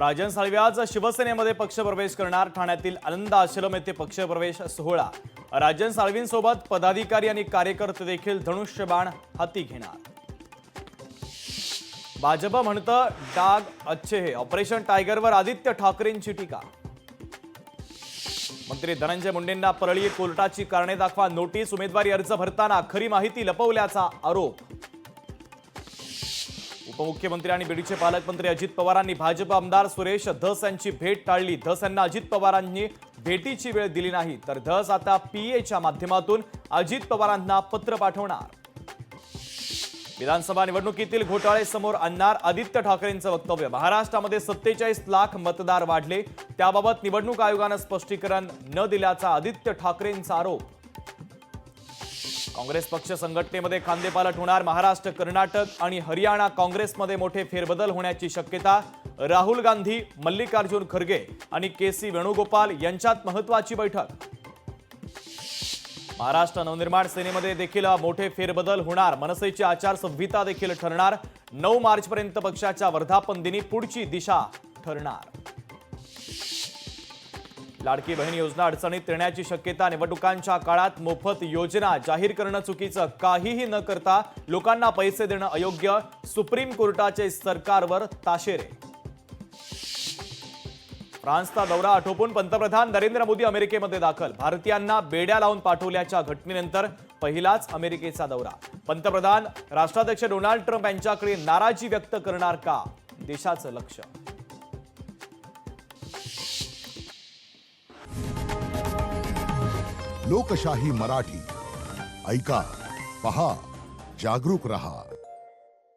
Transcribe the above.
राजन साळवी आज शिवसेनेमध्ये पक्षप्रवेश करणार। ठाण्यातील आनंद आश्रम येथे पक्षप्रवेश सोहळा। राजन साळवींसोबत पदाधिकारी आणि कार्यकर्ते देखील धनुष्यबाण हाती घेणार। भाजप म्हणतं डाग अच्छे है। ऑपरेशन टायगरवर आदित्य ठाकरेंची टीका। मंत्री धनंजय मुंडेंना परळी कोर्टाची कारणे दाखवा नोटीस। उमेदवारी अर्ज भरताना खरी माहिती लपवल्याचा आरोप। उपमुख्यमंत्री आणि बीडचे पालकमंत्री अजित पवारांनी भाजप आमदार सुरेश धस यांची भेट टाळली। धस यांना अजित पवारांनी भेटीची वेळ दिली नाही, तर धस आता पीएच्या माध्यमातून अजित पवारांना पत्र पाठवणार। विधानसभा निवडणुकीतील घोटाळे समोर आणणार आदित्य ठाकरेंचं वक्तव्य। महाराष्ट्रामध्ये 47 लाख मतदार वाढले, त्याबाबत निवडणूक आयोगाने स्पष्टीकरण न दिल्याचा आदित्य ठाकरेंचा आरोप। काँग्रेस पक्ष संघटनेमध्ये खांदेपालट होणार। महाराष्ट्र, कर्नाटक आणि हरियाणा काँग्रेसमध्ये मोठे फेरबदल होण्याची शक्यता। राहुल गांधी, मल्लिकार्जुन खरगे आणि केसी वेणुगोपाल यांच्यात महत्त्वाची बैठक। महाराष्ट्र नवनिर्माण सेनेमध्ये देखील मोठे फेरबदल होणार। मनसेची आचारसंहिता देखील ठरणार। 9 मार्चपर्यंत पक्षाच्या वर्धापन दिनी पुढची दिशा ठरणार। लाडकी बहीण योजना अडचणीत येण्याची शक्यता। निवडणुकांच्या काळात मोफत योजना जाहीर करणं चुकीचं। काहीही न करता लोकांना पैसे देणं अयोग्य। सुप्रीम कोर्टाचे सरकारवर ताशेरे। फ्रान्सचा दौरा आटोपून पंतप्रधान नरेंद्र मोदी अमेरिकेमध्ये दाखल। भारतीयांना बेड्या लावून पाठवल्याच्या घटनेनंतर पहिलाच अमेरिकेचा दौरा। पंतप्रधान राष्ट्राध्यक्ष डोनाल्ड ट्रम्प यांच्याकडे नाराजी व्यक्त करणार का? देशाचं लक्ष। लोकशाही मराठी ऐका, पहा, जागरूक रहा।